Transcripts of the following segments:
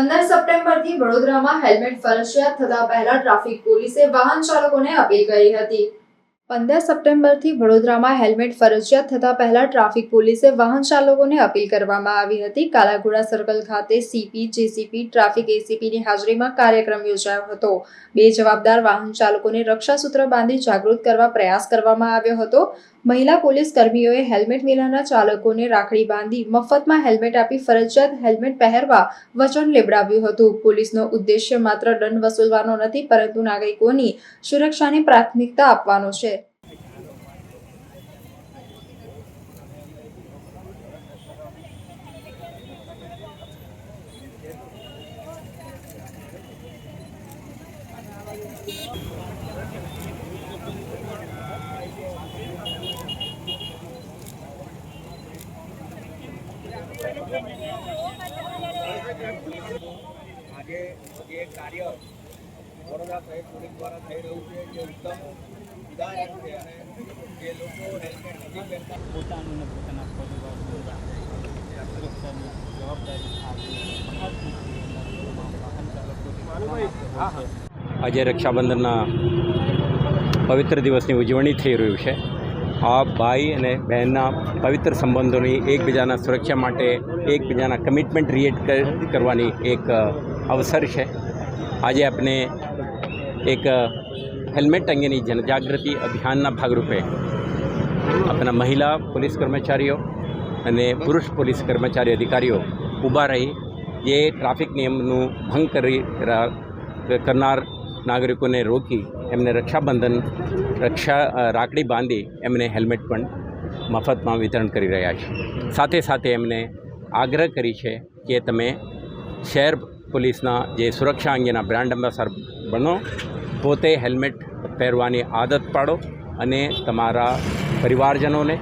15 સપ્ટેમ્બરથી વડોદરામાં હેલ્મેટ ફરજિયાત થતા પહેલા ટ્રાફિક પોલીસે વાહન ચાલકોને અપીલ કરી હતી। 15 સપ્ટેમ્બરથી વડોદરામાં હેલ્મેટ ફરજિયાત થતા પહેલા ટ્રાફિક પોલીસે વાહન ચાલકોને અપીલ કરવામાં આવી હતી। કાલાઘોડા સર્કલ ખાતે સીપી, જેસીપી, ટ્રાફિક એસીપીની હાજરીમાં કાર્યક્રમ યોજાયો હતો। બે જવાબદાર વાહન ચાલકોને રક્ષાસૂત્ર બાંધી જાગૃત કરવા પ્રયાસ કરવામાં આવ્યો હતો। મહિલા પોલીસ કર્મીઓએ હેલ્મેટ વિનાના ચાલકોને રાખડી બાંધી મફતમાં હેલ્મેટ આપી ફરજિયાત હેલ્મેટ પહેરવા વચન લેવડાવ્યું હતું। પોલીસનો ઉદ્દેશ્ય માત્ર દંડ વસૂલવાનો નથી, પરંતુ નાગરિકોની સુરક્ષાને પ્રાથમિકતા આપવાનો છે। આજે જે કાર્ય વડોદરા શહેર પોલીસ દ્વારા થઈ રહ્યું છે જે ઉત્તમ ઉદાહરણ છે અને જે લોકો હેલ્મેટ નથી પહેરતા પોતાનું ને પોતાના પરિવાર સુરક્ષાની જવાબદારી આજે રક્ષાબંધનના પવિત્ર દિવસની ઉજવણી થઈ રહ્યું છે। આ ભાઈ અને બહેનના પવિત્ર સંબંધોની એકબીજાના સુરક્ષા માટે એકબીજાના કમિટમેન્ટ ક્રિએટ કરવાની એક અવસર છે। આજે આપણે એક હેલ્મેટ અંગેની જનજાગૃતિ અભિયાનના ભાગરૂપે આપણા મહિલા પોલીસ કર્મચારીઓ અને પુરુષ પોલીસ કર્મચારી અધિકારીઓ ઊભા રહી જે ટ્રાફિક નિયમનું ભંગ કરનાર નાગરિકોને રોકી એમને રાખડી બાંધી એમને હેલ્મેટ પણ મફતમાં વિતરણ કરી રહ્યા છે। સાથે સાથે એમને આગ્રહ કરી છે કે તમે શહેર પોલીસના જે સુરક્ષા અંગેના બ્રાન્ડ એમ્બેસેડર બનો, પોતે હેલ્મેટ પહેરવાની આદત પાડો અને તમારા પરિવારજનોને,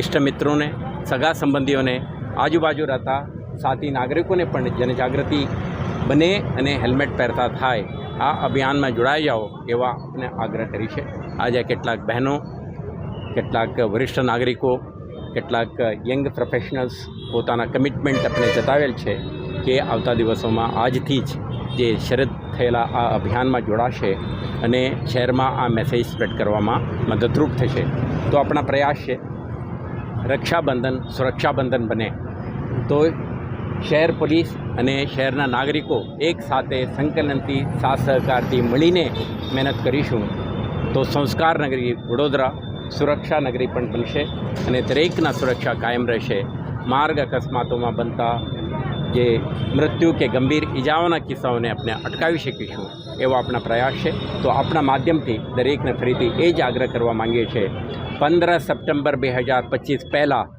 ઇષ્ટમિત્રોને, સગા સંબંધીઓને, આજુબાજુ રહેતા સાથી નાગરિકોને પણ જનજાગૃતિ બને અને હેલ્મેટ પહેરતા થાય આ અભિયાનમાં જોડાઈ જાઓ એવા આપણે આગ્રહ કરી છે। આજે કેટલાક બહેનો, કેટલાક વરિષ્ઠ નાગરિકો, કેટલાક યંગ પ્રોફેશનલ્સ પોતાના કમિટમેન્ટ આપણે જતાવેલ છે કે આવતા દિવસોમાં આજથી જ જે શરૂ થયેલા આ અભિયાનમાં જોડાશે અને શહેરમાં આ મેસેજ સ્પ્રેડ કરવામાં મદદરૂપ થશે। તો આપણા પ્રયાસ છે રક્ષાબંધન સુરક્ષાબંધન બને તો શહેર પોલીસ અને શહેરના નાગરિકો એક સાથે સંકલનથી સાથ સહકારથી મળીને મહેનત કરીશું તો સંસ્કાર નગરી વડોદરા સુરક્ષા નગરી પણ બનશે અને દરેકના સુરક્ષા કાયમ રહેશે। માર્ગ અકસ્માતોમાં બનતા જે મૃત્યુ કે ગંભીર ઇજાઓના કિસ્સાઓને આપણે અટકાવી શકીશું એવો આપણા પ્રયાસ છે। તો આપણા માધ્યમથી દરેકને ફરીથી એ જ આગ્રહ કરવા માંગીએ છીએ 15 સપ્ટેમ્બર 2025 પહેલાં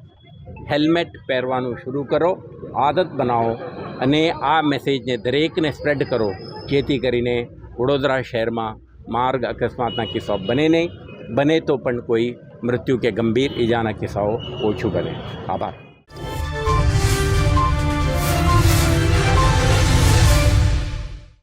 હેલ્મેટ પહેરવાનું શરૂ કરો, આદત બનાવો અને આ મેસેજને દરેકને સ્પ્રેડ કરો જેથી કરીને વડોદરા શહેરમાં માર્ગ અકસ્માતના કિસ્સાઓ બને નહીં, બને તો પણ કોઈ મૃત્યુ કે ગંભીર ઈજાના કિસ્સાઓ ઓછું બને। આભાર।